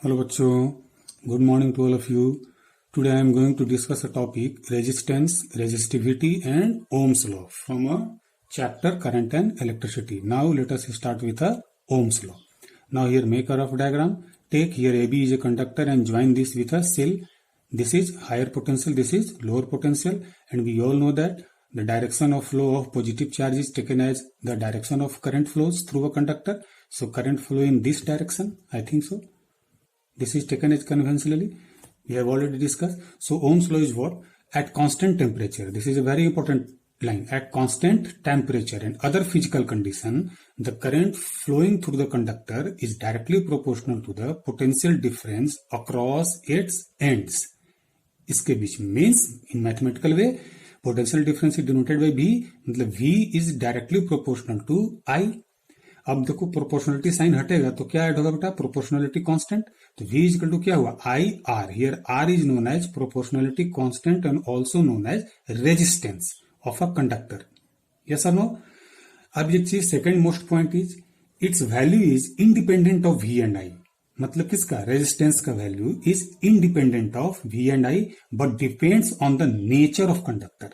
Hello बच्चों, good morning to all of you. Today I am going to discuss a topic resistance, resistivity and Ohm's law from a chapter current and electricity. Now let us start with a Ohm's law. Now here make a rough diagram. Take here AB is a conductor and join this with a cell. This is higher potential, this is lower potential, and we all know that the direction of flow of positive charge is taken as the direction of current flows through a conductor. So current flow in this direction, I think so. This is taken as conventionally. We have already discussed. So Ohm's law is what? At constant temperature. This is a very important line. At constant temperature and other physical condition, the current flowing through the conductor is directly proportional to the potential difference across its ends. इसके बीच में means in mathematical way potential difference is denoted by V. मतलब V is directly proportional to I. अब देखो proportionality sign हटेगा तो क्या add होगा बेटा? Proportionality constant. तो V इज इक्वल टू क्या हुआ? I R. Here R is known as proportionality constant and also known as resistance of a conductor. Yes और नो? अब ये चीज second most point is its value is independent of V and I. मतलब किसका? Resistance का value is independent of V and I but depends on the nature of conductor.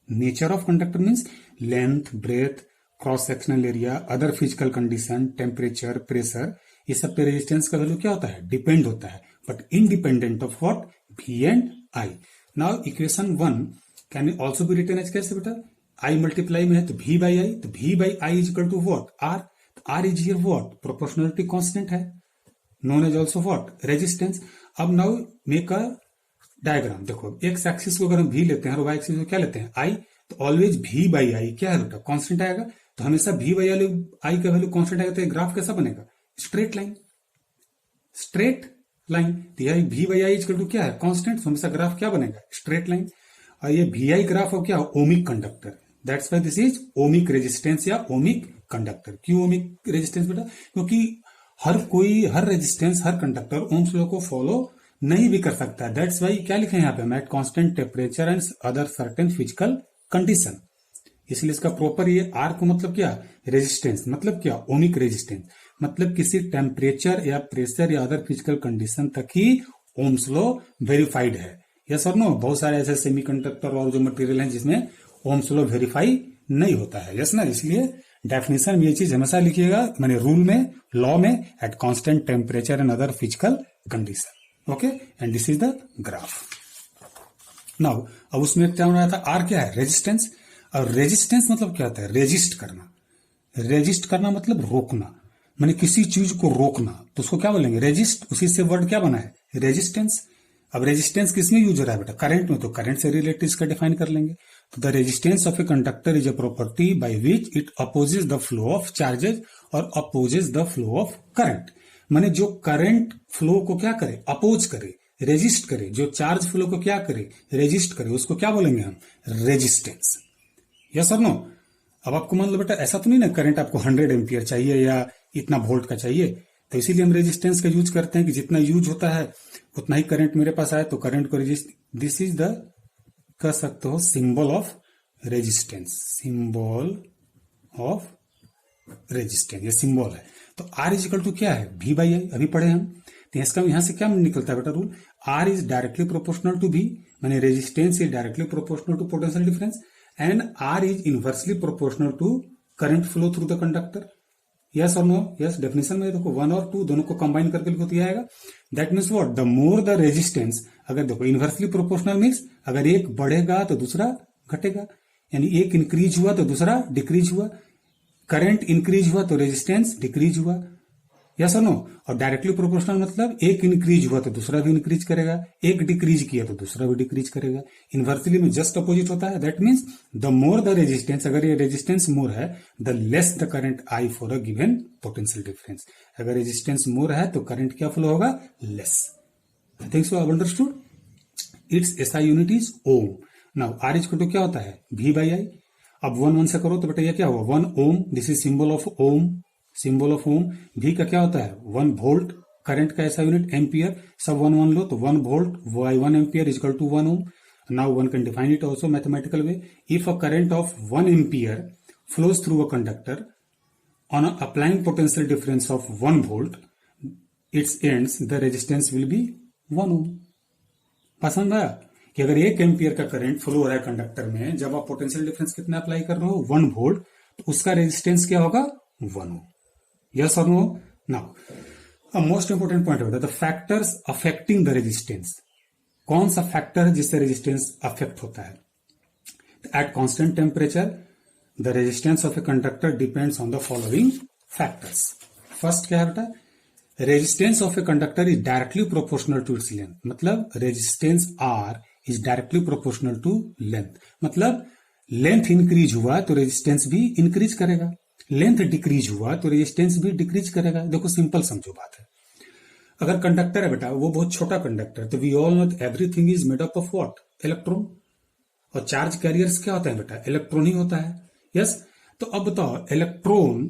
Nature of conductor means length, breadth, cross sectional area, other physical condition, temperature, pressure, ये सब पे resistance का value क्या होता है? Depend होता है, but independent of what? V and I. Now equation 1 can also be written as कैसे बेटा? I मल्टीप्लाई में है तो V बाई I, तो V by I is equal to what? R. R is here what? Proportionality constant है, known as also what? Resistance. अब now make a diagram. देखो X axis को अगर हम V लेते हैं और वाई एक्सिस को क्या लेते हैं? I, तो ऑलवेज V बाई I क्या है बेटा? कांस्टेंट आएगा. तो हमेशा V बाई I का वैल्यू कांस्टेंट आएगा तो ग्राफ कैसा बनेगा? Straight line. Straight line. तो यह V by I equal to क्या है? कांस्टेंट. तो हमेशा ग्राफ क्या बनेगा? Straight line. और ये VI ग्राफ हो क्या? Ohmic conductor. That's why this is ohmic resistance या ओमिक कंडक्टर. क्यों ओमिक रेजिस्टेंस बेटा? क्योंकि हर रेजिस्टेंस, हर कंडक्टर ओम्स लॉ को फॉलो नहीं भी कर सकता है. दैट्स वाई क्या लिखे हैं यहाँ पे? Eight constant temperature and other certain physical condition. इसलिए इसका प्रॉपर ये आर को मतलब क्या? रेजिस्टेंस. मतलब क्या? Ohmic resistance. मतलब किसी टेम्परेचर या प्रेशर या अदर फिजिकल कंडीशन तक ही ओम्स लॉ वेरीफाइड है. यस और नो? बहुत सारे ऐसे सेमीकंडक्टर और जो मटेरियल हैं जिसमें ओम्स लॉ वेरीफाई नहीं होता है. यस ना? इसलिए डेफिनेशन में ये चीज हमेशा लिखिएगा, मैंने रूल में, लॉ में, eight constant temperature and other physical condition. Okay, and this is the graph. Now अब उसमें क्या हो रहा था? आर क्या है? रेजिस्टेंस. और रेजिस्टेंस मतलब क्या होता है? रेजिस्ट करना. रेजिस्ट करना मतलब रोकना, माने किसी चीज को रोकना, तो उसको क्या बोलेंगे? रेजिस्ट. उसी से वर्ड क्या बना है? रेजिस्टेंस. अब रेजिस्टेंस किसमें यूज हो रहा है बेटा? करंट में. तो करंट से रिलेटेड इसका डिफाइन कर लेंगे. तो the resistance of a conductor is a property by which it opposes the flow of charges और opposes the flow of current. माने जो करंट फ्लो को क्या करे? अपोज करे, रेजिस्ट करे. जो चार्ज फ्लो को क्या करे? रेजिस्ट करे. उसको क्या बोलेंगे हम? रेजिस्टेंस. यस और नो? अब आपको मान लो बेटा ऐसा तो नहीं ना करंट आपको 100 एम्पियर चाहिए या इतना वोल्ट का चाहिए, तो इसीलिए हम रेजिस्टेंस का यूज करते हैं कि जितना यूज होता है उतना ही करंट मेरे पास आए, तो करंट को रेजिस्ट. दिस इज द, कह सकते हो, symbol of resistance. Symbol of resistance, ये सिंबल है. तो आर इज इक्वल टू क्या है? V by I. अभी पढ़े हम. तो इसका यहां से क्या निकलता है बेटा rule? R is directly proportional to V, माने resistance is directly proportional to potential difference and R is inversely proportional to current flow through the conductor. Yes or no? Yes. Definition में देखो 1 और 2 दोनों को कंबाइन करके लिखो तो आएगा. That means what? The more the resistance. अगर देखो इनवर्सली प्रोपोर्शनल मीन्स अगर एक बढ़ेगा तो दूसरा घटेगा, यानी एक इंक्रीज हुआ तो दूसरा डिक्रीज हुआ. करंट इंक्रीज हुआ तो रेजिस्टेंस डिक्रीज हुआ. यस और नो? और डायरेक्टली प्रोपोर्शनल मतलब एक इंक्रीज हुआ तो दूसरा भी इंक्रीज करेगा, एक डिक्रीज किया तो दूसरा भी डिक्रीज करेगा. इनवर्सली में जस्ट अपोजिट होता है. That means the more the resistance, अगर ये रेजिस्टेंस मोर है, the less the current I for a given potential difference. अगर रेजिस्टेंस मोर है तो करंट क्या फ्लो होगा? Less. I think so I understood. Its SI unit is ohm. Now R is to क्या होता है? V by I. अब 1 से करो तो बेटा ये क्या होगा? 1 ohm. This is symbol of ohm. Symbol of ohm. V का क्या होता है? 1 वोल्ट. करंट का ऐसा यूनिट एम्पियर. सब 1 लो तो 1 volt by 1 ampere is equal to 1 ohm. Now one can define it also mathematical way. If a current of 1 ampere flows through a conductor on applying potential difference of 1 volt, its ends the resistance will be 1 ohm। पसंद आया कि अगर 1 ampere का current flow हो रहा है conductor में, जब आप पोटेंशियल डिफरेंस कितना अप्लाई कर रहे हो 1 वोल्ट, तो उसका रेजिस्टेंस क्या होगा 1 ओम। यस और no. Now most important point होता है the factors affecting the resistance. कौन सा फैक्टर है जिससे रेजिस्टेंस अफेक्ट होता है? At constant temperature the resistance of a conductor depends on the following factors. First क्या है बेटा? Resistance of a conductor is directly proportional to its length. मतलब resistance R is directly proportional to length. मतलब length increase हुआ तो resistance भी increase करेगा, length decrease हुआ तो रेजिस्टेंस भी डिक्रीज करेगा। देखो सिंपल समझो बात है। अगर कंडक्टर है बेटा, वो बहुत छोटा कंडक्टर, तो we all know everything is made up of what? Electron. और चार्ज कैरियर्स क्या होता है बेटा? इलेक्ट्रॉन ही होता है। यस। तो अब बताओ, इलेक्ट्रॉन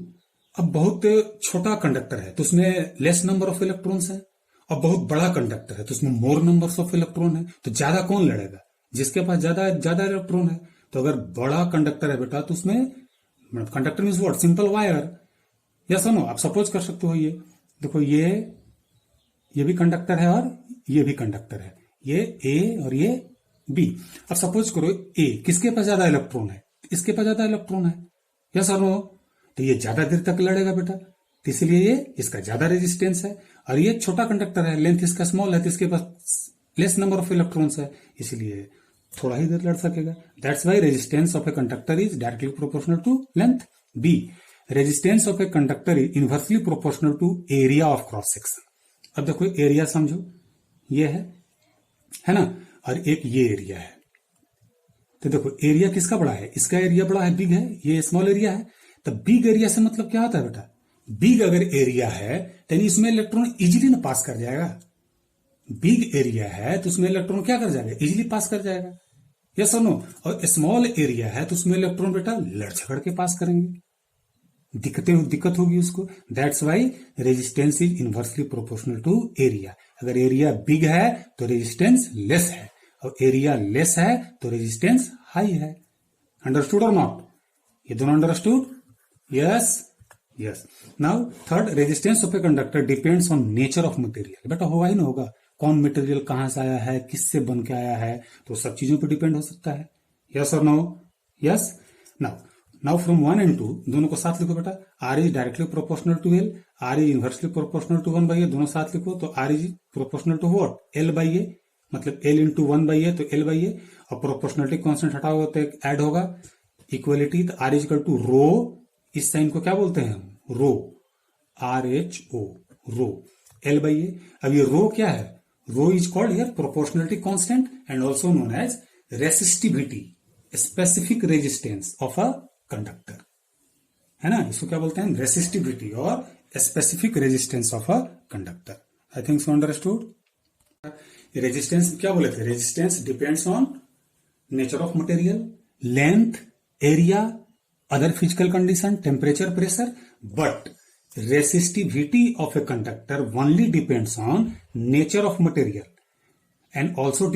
अब बहुत छोटा कंडक्टर है तो उसमें लेस नंबर ऑफ इलेक्ट्रॉन्स है, और बहुत बड़ा कंडक्टर है तो उसमें मोर नंबर्स ऑफ इलेक्ट्रॉन है। तो ज्यादा कौन लड़ेगा? जिसके पास ज्यादा इलेक्ट्रॉन है। तो अगर बड़ा कंडक्टर है बेटा तो उसमें conductor means what? Simple wire. या सुनो, आप सपोज कर सकते हो, ये देखो, ये भी कंडक्टर है और ये भी कंडक्टर है, ये ए और ये बी। अब सपोज करो ए किसके पास ज्यादा इलेक्ट्रॉन है? इसके पास ज्यादा इलेक्ट्रॉन है। या सुनो, तो ये ज्यादा देर तक लड़ेगा बेटा, तो इसलिए ये इसका ज्यादा रेजिस्टेंस है। और ये छोटा कंडक्टर है, लेंथ इसका स्मॉल है, तो इसके पास लेस नंबर ऑफ इलेक्ट्रॉन्स है, इसलिए थोड़ा ही देर लड़ सकेगा। That's why resistance of a conductor is directly proportional to length. B, resistance of a conductor is inversely proportional to area of cross section. अब देखो एरिया समझो, ये है ना, और एक ये एरिया है। तो देखो एरिया किसका बड़ा है? इसका एरिया बड़ा है, बिग है, ये स्मॉल एरिया है। तो बिग एरिया से मतलब क्या होता है बेटा? बिग अगर एरिया है तो इसमें इलेक्ट्रॉन इजीली ना पास कर जाएगा। बिग एरिया है तो उसमें इलेक्ट्रॉन क्या कर जाएगा? इजीली पास कर जाएगा। या सुनो, और स्मॉल एरिया है तो उसमें इलेक्ट्रॉन बेटा लड़ झगड़ के पास करेंगे, दिक्कत होगी उसको। That's why resistance is inversely proportional to area. अगर एरिया बिग है तो रेजिस्टेंस लेस है, और एरिया लेस है तो रेजिस्टेंस हाई है। अंडरस्टूड और नॉट? ये दोनों understood? Yes yes. Now third, resistance of a conductor depends on nature of material. बेटा होगा ही ना होगा, कौन मटेरियल कहां से आया है, किससे बन के आया है, तो सब चीजों पर डिपेंड हो सकता है। यस और no? Yes. Now from 1 and 2 दोनों को साथ लिखो बेटा। R is directly proportional to L, R is inversely proportional to 1/a, दोनों साथ लिखो। तो R is proportional to what? L/a, मतलब L इंटू 1/a, तो L/a। और प्रोपोर्शनलिटी कॉन्स्टेंट हटाओगे तो ऐड होगा, इक्वलिटी। तो आर इज इक्वल टू रो, इस साइन को क्या बोलते हैं हम? रो, RHO, रो, L/a। अब ये रो क्या है? Rho is called here proportionality constant and also known as resistivity, specific resistance of a conductor, है ना। इसको क्या बोलते हैं? रेसिस्टिविटी और specific resistance of a conductor. I think so understood. Resistance क्या बोले थे? Resistance depends on nature of material, length, area, other physical condition, temperature, pressure. But resistivity of a conductor only depends on nature of material and also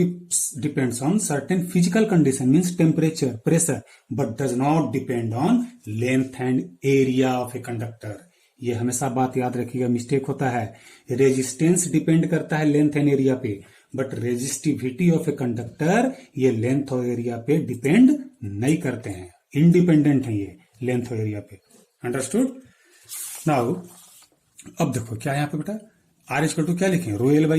depends on certain physical condition, means temperature, pressure, but does not depend on length and area of a conductor। ये हमेशा बात याद रखिएगा, mistake होता है। Resistance depend करता है length and area पे, but resistivity of a conductor ये लेंथ और एरिया पे डिपेंड नहीं करते हैं, इंडिपेंडेंट है ये लेंथ और एरिया पे। अंडरस्टूड? नाउ अब देखो क्या है यहाँ पे बेटा, आर इक्वल टू क्या लिखें? रो L/a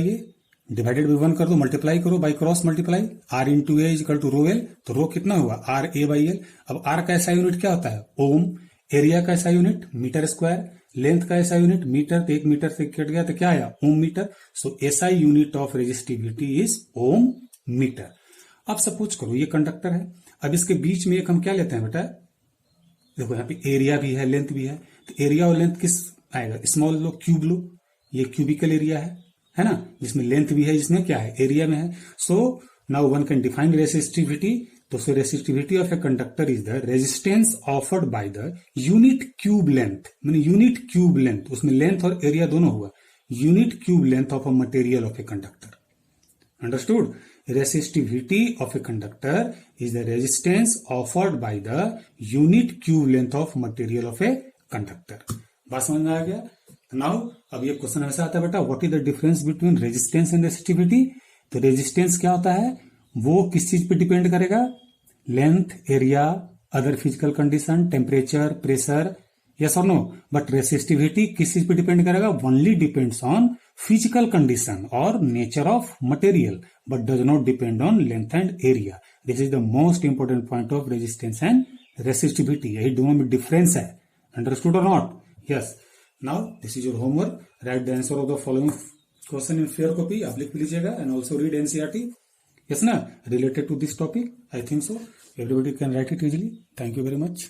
डिवाइडेड बाई 1 कर दो, मल्टीप्लाई करो, by cross multiply, R into A equal to rho L। तो रो कितना हुआ? RA/L। अब आर का ऐसा यूनिट क्या होता है? ओम। एरिया का ऐसा यूनिट मीटर स्क्वायर, लेंथ का ऐसा यूनिट मीटर, तो 1 मीटर से कट गया तो क्या आया? Ohm metre. So SI unit of resistivity is ohm metre. अब सपोज करो ये कंडक्टर है, अब इसके बीच में एक हम क्या लेते हैं बेटा? देखो यहाँ पे एरिया भी है, लेंथ भी है, तो एरिया और लेंथ किस आएगा? स्मॉल लो, क्यूब लो, ये क्यूबिकल एरिया है ना, जिसमें लेंथ भी है, जिसमें क्या है? एरिया में है। So now one can define resistivity. तो so resistivity of a conductor is the resistance offered by the unit cube length, mean unit cube length, उसमें लेंथ और एरिया दोनों हुआ, unit cube length of a material of a conductor. Understood? Resistivity of a conductor is the resistance offered by the unit cube length of material of a conductor। बात समझ में आ गया? Now अब ये question ऐसा आता है बेटा, what is the difference between resistance and resistivity. तो रेजिस्टेंस क्या होता है, वो किस चीज पे डिपेंड करेगा, length, area, other physical condition, temperature, pressure, yes और नो। बट रेसिस्टिविटी किस चीज पे डिपेंड करेगा, only depends on physical condition और nature of material, but does not depend on length and area. This is the most important point of resistance and resistivity, यही दोनों में difference है। Understood और not? Yes. Now this is your homework, right the answer of the following question in fair copy, आप लिख लीजिएगा, and also read NCERT, yes na, related to this topic. I think so everybody can write it easily. Thank you very much.